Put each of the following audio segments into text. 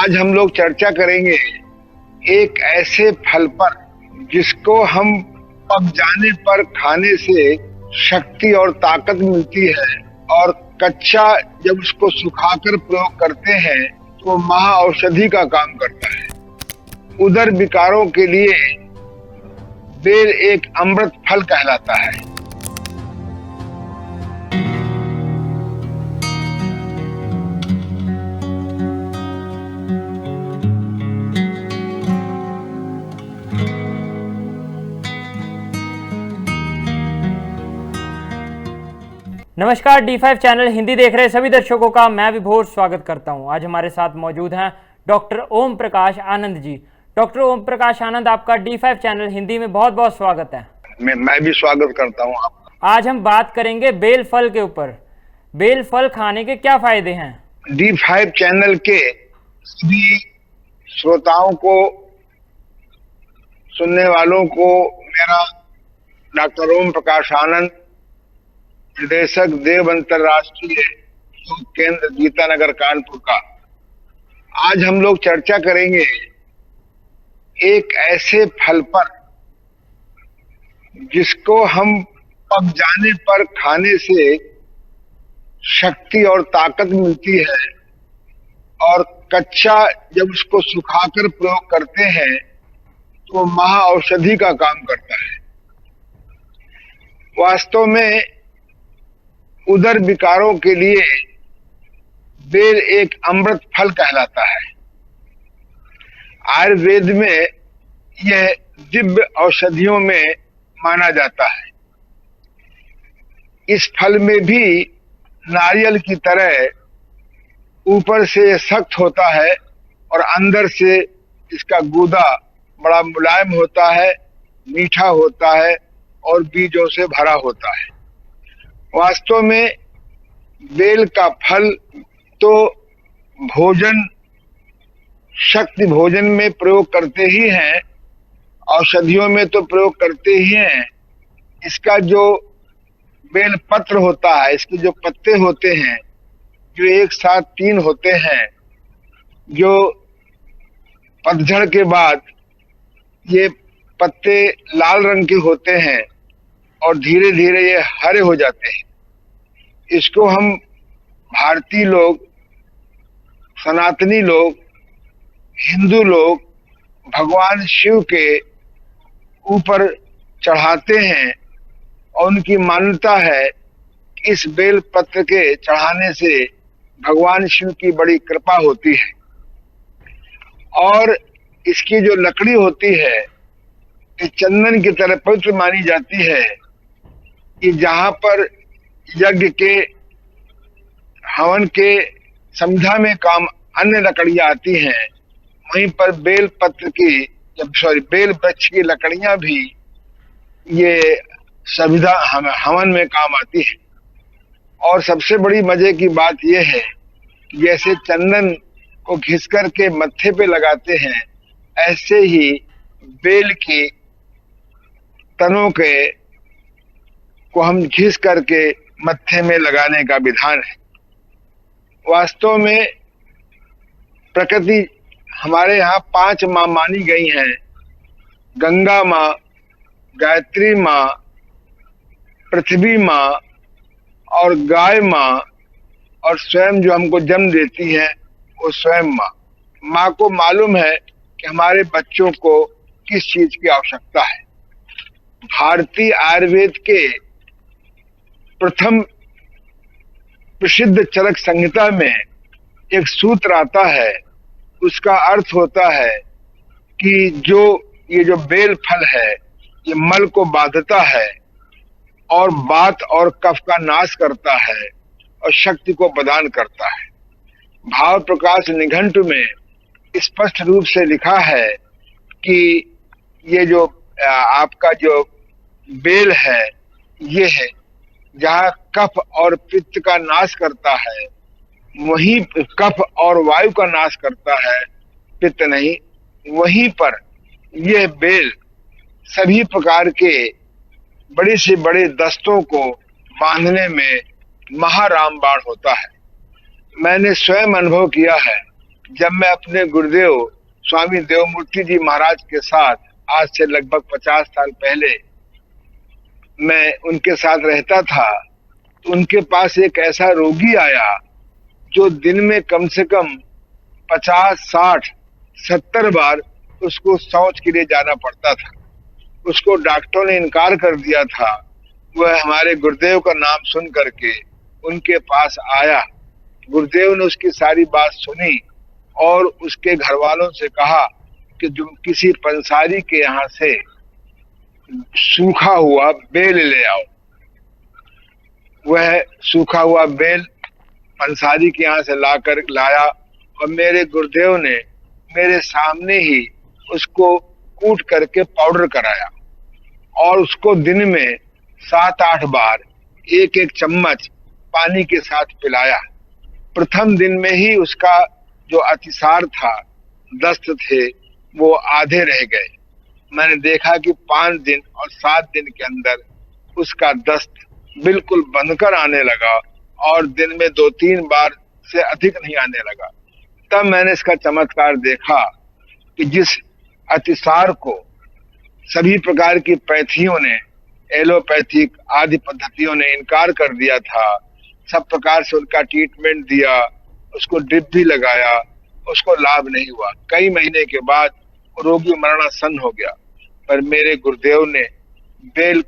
आज हम लोग चर्चा करेंगे एक ऐसे फल पर जिसको हम पक जाने पर खाने से शक्ति और ताकत मिलती है और कच्चा जब उसको सुखाकर प्रयोग करते हैं तो महा औषधि का काम करता है। उदर विकारों के लिए बेल एक अमृत फल कहलाता है। नमस्कार, D5 चैनल हिंदी देख रहे सभी दर्शकों का मैं विभोर स्वागत करता हूं। आज हमारे साथ मौजूद हैं डॉक्टर ओम प्रकाश आनंद जी। डॉक्टर ओम प्रकाश आनंद, आपका D5 चैनल हिंदी में बहुत बहुत स्वागत है। मैं भी स्वागत करता हूं आपका। आज हम बात करेंगे बेल फल के ऊपर। बेल फल खाने के क्या फायदे हैं? D5 चैनल के सभी श्रोताओं को, सुनने वालों को मेरा डॉक्टर ओम प्रकाश आनंद, निदेशक देव अंतरराष्ट्रीय योग केंद्र गीतानगर कानपुर का। आज हम लोग चर्चा करेंगे एक ऐसे फल पर जिसको हम पक जाने पर खाने से शक्ति और ताकत मिलती है और कच्चा जब उसको सुखाकर प्रयोग करते हैं तो महा औषधि का काम करता है। वास्तव में उदर विकारों के लिए बेल एक अमृत फल कहलाता है। आयुर्वेद में यह दिव्य औषधियों में माना जाता है। इस फल में भी नारियल की तरह ऊपर से सख्त होता है और अंदर से इसका गूदा बड़ा मुलायम होता है, मीठा होता है और बीजों से भरा होता है। वास्तव में बेल का फल तो भोजन, शक्ति भोजन में प्रयोग करते ही हैं, औषधियों में तो प्रयोग करते ही हैं। इसका जो बेल पत्र होता है, इसके जो पत्ते होते हैं, जो एक साथ 3 होते हैं, जो पतझड़ के बाद ये पत्ते लाल रंग के होते हैं और धीरे धीरे ये हरे हो जाते हैं। इसको हम भारतीय लोग, सनातनी लोग, हिंदू लोग भगवान शिव के ऊपर चढ़ाते हैं और उनकी मान्यता है कि इस बेल पत्र के चढ़ाने से भगवान शिव की बड़ी कृपा होती है। और इसकी जो लकड़ी होती है ये चंदन की तरह पवित्र मानी जाती है कि जहां पर यज्ञ के, हवन के, संध्या में काम अन्य लकड़ियां आती हैं, वहीं पर बेल पत्र की, बेल वृक्ष की लकड़ियां भी ये संविधा हवन में काम आती है। और सबसे बड़ी मजे की बात यह है कि जैसे चंदन को घिस करके मत्थे पे लगाते हैं, ऐसे ही बेल की तनों के को हम घिस करके मत्थे में लगाने का विधान है। वास्तव में प्रकृति हमारे यहाँ 5 माँ मानी गई हैं: गंगा माँ, गायत्री माँ, पृथ्वी माँ और गाय माँ, और स्वयं जो हमको जन्म देती है वो स्वयं माँ। माँ को मालूम है कि हमारे बच्चों को किस चीज की आवश्यकता है। भारतीय आयुर्वेद के प्रथम प्रसिद्ध चरक संहिता में एक सूत्र आता है, उसका अर्थ होता है कि ये जो बेल फल है ये मल को बांधता है और वात और कफ का नाश करता है और शक्ति को प्रदान करता है। भाव प्रकाश निघंटु में स्पष्ट रूप से लिखा है कि ये जो आपका जो बेल है ये है जहाँ कफ और पित्त का नाश करता है, वहीं कफ और वायु का नाश करता है, पित्त नहीं। वहीं पर यह बेल सभी प्रकार के बड़े से बड़े दस्तों को बांधने में महारामबाण होता है। मैंने स्वयं अनुभव किया है जब मैं अपने गुरुदेव स्वामी देवमूर्ति जी महाराज के साथ आज से लगभग 50 साल पहले मैं उनके साथ रहता था, तो उनके पास एक ऐसा रोगी आया जो दिन में कम से कम 50, 60, 70 बार उसको शौच के लिए जाना पड़ता था। उसको डॉक्टरों ने इनकार कर दिया था। वह हमारे गुरुदेव का नाम सुन करके उनके पास आया। गुरुदेव ने उसकी सारी बात सुनी और उसके घर वालों से कहा कि तुम किसी पंसारी के यहाँ से सूखा हुआ बेल ले आओ। वह सूखा हुआ बेल पंसारी के यहाँ से लाया और मेरे गुरुदेव ने मेरे सामने ही उसको कूट करके पाउडर कराया और उसको दिन में 7-8 बार एक एक चम्मच पानी के साथ पिलाया। प्रथम दिन में ही उसका जो अतिसार था, दस्त थे, वो आधे रह गए। मैंने देखा कि 5 दिन और 7 दिन के अंदर उसका दस्त बिल्कुल बनकर आने लगा और दिन में 2-3 बार से अधिक नहीं आने लगा। तब मैंने इसका चमत्कार देखा कि जिस अतिसार को सभी प्रकार की पैथियों ने, एलोपैथिक आदि पद्धतियों ने इनकार कर दिया था, सब प्रकार से उनका ट्रीटमेंट दिया, उसको ड्रिप भी लगाया, उसको लाभ नहीं हुआ। कई महीने के बाद रोगी मरणासन हो गया। पर मेरे गुरुदेव ने बेल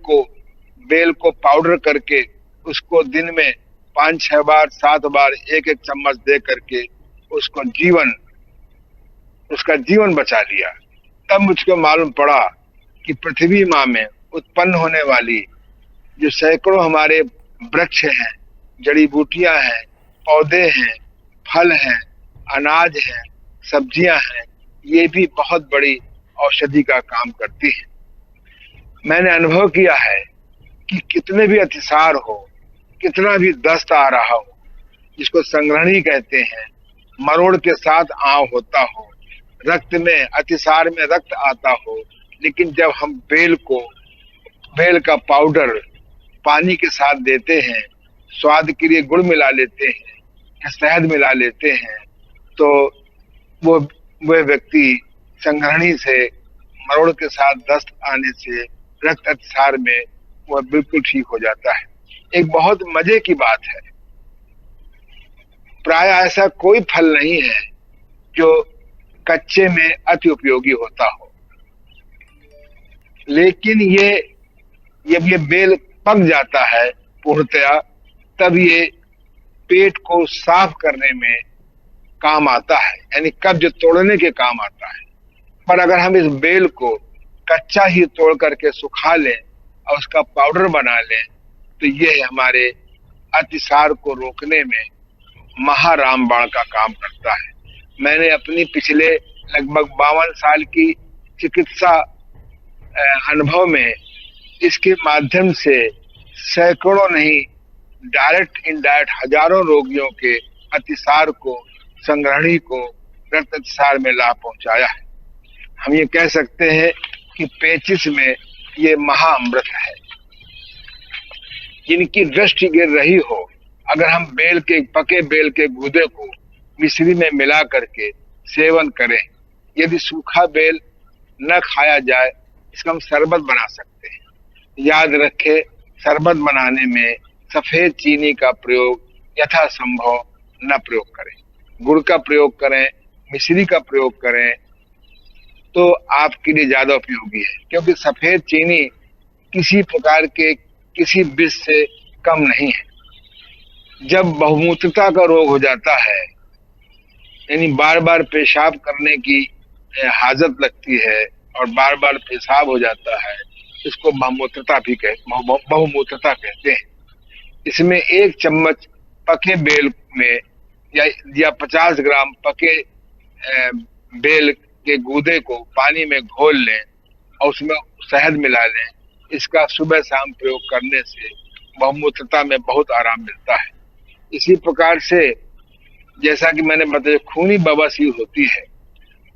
को पाउडर करके उसको दिन में 5-6 बार, 7 बार एक एक चम्मच दे करके उसका जीवन बचा लिया। तब मुझको मालूम पड़ा कि पृथ्वी माँ में उत्पन्न होने वाली जो सैकड़ों हमारे वृक्ष हैं, जड़ी बूटियां हैं, पौधे हैं, फल हैं, अनाज हैं, सब्जियां हैं, ये भी बहुत बड़ी औषधि का काम करती है। मैंने अनुभव किया है कि कितने भी अतिसार हो, कितना भी दस्त आ रहा हो, जिसको संग्रहणी कहते हैं, मरोड़ के साथ आंव होता हो, रक्त में, अतिसार में रक्त आता हो, लेकिन जब हम बेल का पाउडर पानी के साथ देते हैं, स्वाद के लिए गुड़ मिला लेते हैं, शहद मिला लेते हैं, तो वह व्यक्ति संग्रहणी से, मरोड़ के साथ दस्त आने से, रक्त अतिसार में वह बिल्कुल ठीक हो जाता है। एक बहुत मजे की बात है, प्राय ऐसा कोई फल नहीं है जो कच्चे में अति उपयोगी होता हो, लेकिन जब ये बेल पक जाता है पूर्णतया, तब ये पेट को साफ करने में काम आता है, यानी कब्ज तोड़ने के काम आता है। पर अगर हम इस बेल को कच्चा ही तोड़ करके सुखा लें और उसका पाउडर बना लें, तो ये हमारे अतिसार को रोकने में महारामबाण का काम करता है। मैंने अपनी पिछले लगभग 52 साल की चिकित्सा अनुभव में इसके माध्यम से सैकड़ों नहीं, डायरेक्ट इनडायरेक्ट हजारों रोगियों के अतिसार को, संग्रहणी को, रक्त अतिसार में लाभ पहुंचाया है। हम ये कह सकते हैं कि पेचिश में ये महाअमृत है। जिनकी दृष्टि गिर रही हो, अगर हम पके बेल के गूदे को मिश्री में मिला करके सेवन करें, यदि सूखा बेल न खाया जाए, इसका हम शरबत बना सकते हैं। याद रखें, शरबत बनाने में सफेद चीनी का प्रयोग यथासंभव न प्रयोग करें, गुड़ का प्रयोग करें, मिश्री का प्रयोग करें, तो आपके लिए ज्यादा उपयोगी है। क्योंकि सफेद चीनी किसी प्रकार के किसी विष से कम नहीं है। जब बहुमूत्रता का रोग हो जाता है, यानी बार बार पेशाब करने की हाजत लगती है और बार बार पेशाब हो जाता है, इसको बहुमूत्रता कहते हैं। इसमें 1 चम्मच पके बेल में या 50 ग्राम पके बेल के गूदे को पानी में घोल लें और उसमें शहद मिला लें। इसका सुबह शाम प्रयोग करने से बहुमूत्रता में बहुत आराम मिलता है। इसी प्रकार से जैसा कि मैंने बताया, खूनी बवासीर होती है।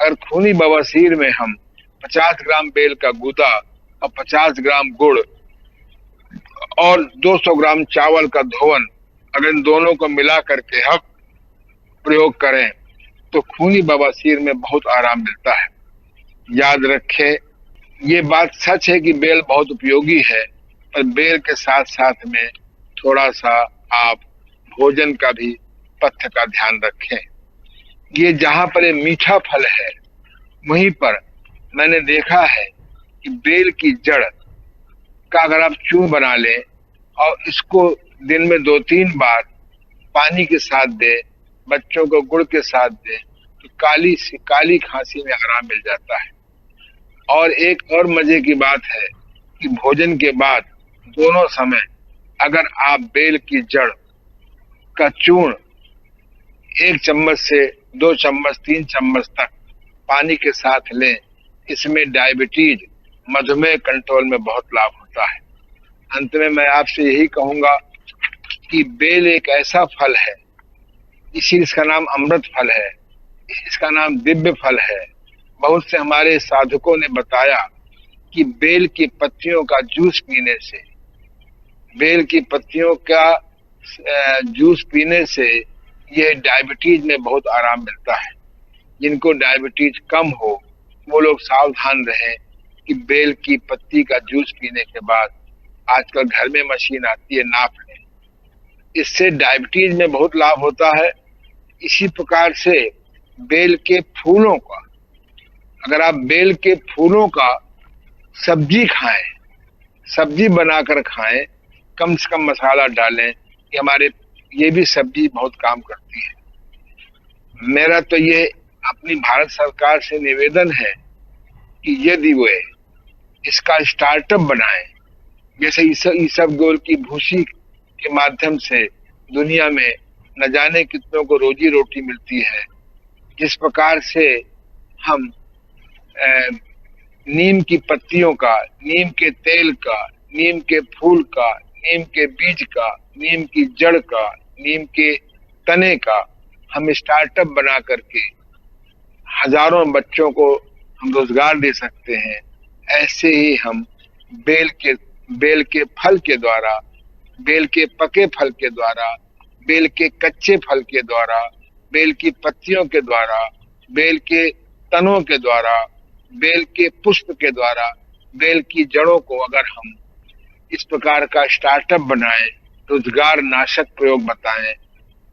अगर खूनी बवासीर में हम 50 ग्राम बेल का गूदा और 50 ग्राम गुड़ और 200 ग्राम चावल का धोवन, अगर इन दोनों को मिला करके हम प्रयोग करें, तो खूनी बवासीर में बहुत आराम मिलता है। याद रखें, ये बात सच है कि बेल बहुत उपयोगी है, पर बेल के साथ साथ में थोड़ा सा आप भोजन का भी पथ्य का ध्यान रखें। ये जहां पर ये मीठा फल है, वहीं पर मैंने देखा है कि बेल की जड़ का अगर आप चूर्ण बना लें और इसको दिन में 2-3 बार पानी के साथ दें, बच्चों को गुड़ के साथ दें, तो काली खांसी में आराम मिल जाता है। और एक और मजे की बात है कि भोजन के बाद दोनों समय अगर आप बेल की जड़ का चूर्ण 1 चम्मच से 2 चम्मच 3 चम्मच तक पानी के साथ लें, इसमें डायबिटीज, मधुमेह कंट्रोल में बहुत लाभ होता है। अंत में मैं आपसे यही कहूंगा कि बेल एक ऐसा फल है, इसी इसका नाम अमृत फल है, इसका नाम दिव्य फल है। बहुत से हमारे साधकों ने बताया कि बेल की पत्तियों का जूस पीने से, बेल की पत्तियों का जूस पीने से ये डायबिटीज में बहुत आराम मिलता है। जिनको डायबिटीज कम हो वो लोग सावधान रहें कि बेल की पत्ती का जूस पीने के बाद, आजकल घर में मशीन आती है, नाप लें। इससे डायबिटीज में बहुत लाभ होता है। इसी प्रकार से बेल के फूलों का, अगर आप बेल के फूलों का सब्जी खाएं, सब्जी बनाकर खाएं, कम से कम मसाला डालें, ये भी सब्जी बहुत काम करती है। मेरा तो ये अपनी भारत सरकार से निवेदन है कि यदि वे इसका स्टार्टअप बनाएं, जैसे ईसबगोल की भूसी के माध्यम से दुनिया में न जाने कितनों को रोजी रोटी मिलती है, जिस प्रकार से हम नीम की पत्तियों का, नीम के तेल का, नीम के फूल का, नीम के बीज का, नीम की जड़ का, नीम के तने का हम स्टार्टअप बना करके हजारों बच्चों को हम रोजगार दे सकते हैं। ऐसे ही हम बेल के फल के द्वारा, बेल के पके फल के द्वारा, बेल के कच्चे फल के द्वारा, बेल की पत्तियों के द्वारा, बेल के तनों के द्वारा, बेल के पुष्प के द्वारा, बेल की जड़ों को अगर हम इस प्रकार का स्टार्टअप बनाएं, रोजगार नाशक प्रयोग बताएं,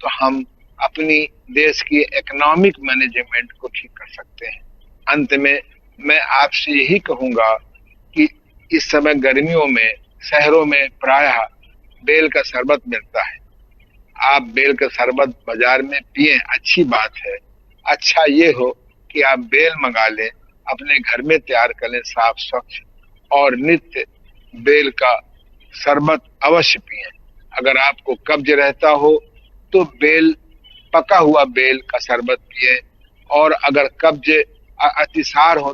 तो हम अपनी देश की इकोनॉमिक मैनेजमेंट को ठीक कर सकते हैं। अंत में मैं आपसे यही कहूंगा कि इस समय गर्मियों में शहरों में प्रायः बेल का शरबत मिलता है। आप बेल का शरबत बाजार में पिए, अच्छी बात है। अच्छा ये हो कि आप बेल मंगा लें, अपने घर में तैयार कर लें साफ स्वच्छ, और नित्य बेल का शरबत अवश्य पिए। अगर आपको कब्ज रहता हो तो पका हुआ बेल का शरबत पिए, और अगर कब्ज अतिसार हो,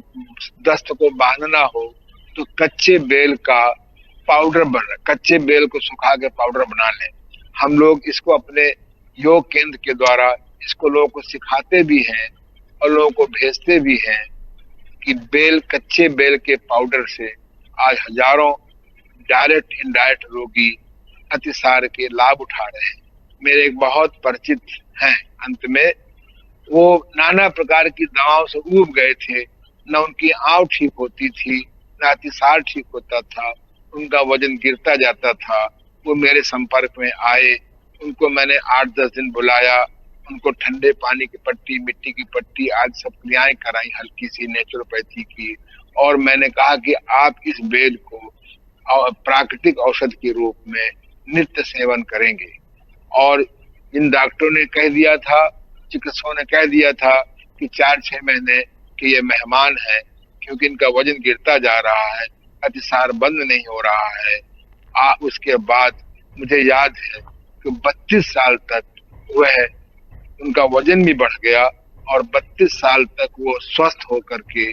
दस्त को बांधना हो, तो कच्चे बेल को सुखा के पाउडर बना लें। हम लोग इसको अपने योग केंद्र के द्वारा इसको लोगों को सिखाते भी हैं और लोगों को भेजते भी हैं कि कच्चे बेल के पाउडर से आज हजारों डायरेक्ट इनडायरेक्ट रोगी अतिसार के लाभ उठा रहे हैं। मेरे एक बहुत परिचित हैं, अंत में वो नाना प्रकार की दवाओं से ऊब गए थे, न उनकी आंव ठीक होती थी, न अतिसार ठीक होता था, उनका वजन गिरता जाता था। वो मेरे संपर्क में आए, उनको मैंने 8-10 दिन बुलाया, उनको ठंडे पानी की पट्टी, मिट्टी की पट्टी, आज सब क्रियाएं कराई हल्की सी नेचुरोपैथी की, और मैंने कहा कि आप इस बेल को प्राकृतिक औषध के रूप में नित्य सेवन करेंगे। और इन डॉक्टरों ने कह दिया था, चिकित्सकों ने कह दिया था कि 4-6 महीने के ये मेहमान हैं, क्योंकि इनका वजन गिरता जा रहा है, अतिसार बंद नहीं हो रहा है। उसके बाद मुझे याद है कि 32 साल तक उनका वजन भी बढ़ गया, और 32 साल तक वो स्वस्थ होकर के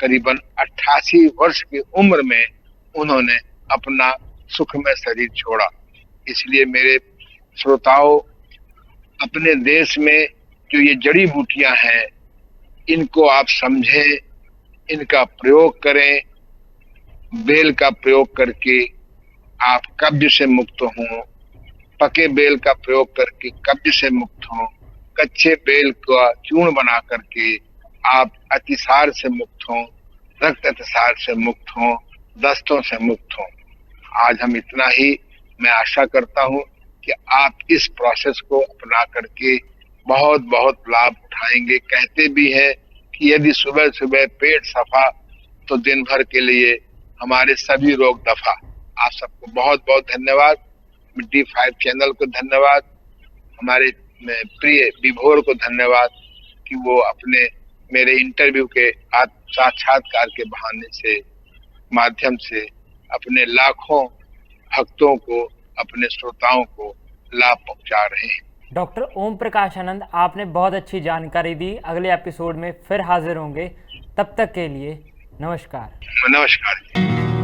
करीबन 88 वर्ष की उम्र में उन्होंने अपना सुखमय शरीर छोड़ा। इसलिए मेरे श्रोताओं, अपने देश में जो ये जड़ी बूटियां हैं, इनको आप समझें, इनका प्रयोग करें। बेल का प्रयोग करके आप कब्ज से मुक्त हों, पके बेल का प्रयोग करके कब्ज से मुक्त हों, कच्चे बेल का चूर्ण बना करके आप अतिसार से मुक्त हों, रक्त अतिसार से मुक्त हों, दस्तों से मुक्त हों। आज हम इतना ही, मैं आशा करता हूं कि आप इस प्रोसेस को अपना करके बहुत बहुत लाभ उठाएंगे। कहते भी हैं कि यदि सुबह सुबह पेट सफा तो दिन भर के लिए हमारे सभी रोग दफा। आप सबको बहुत बहुत धन्यवाद। D5 चैनल को धन्यवाद। हमारे प्रिय विभोर को धन्यवाद कि वो अपने मेरे इंटरव्यू के साक्षात्कार के बहाने से माध्यम से अपने लाखों भक्तों को, अपने श्रोताओं को लाभ पहुंचा रहे हैं। डॉक्टर ओम प्रकाश आनंद, आपने बहुत अच्छी जानकारी दी। अगले एपिसोड में फिर हाजिर होंगे, तब तक के लिए नमस्कार। नमस्कार।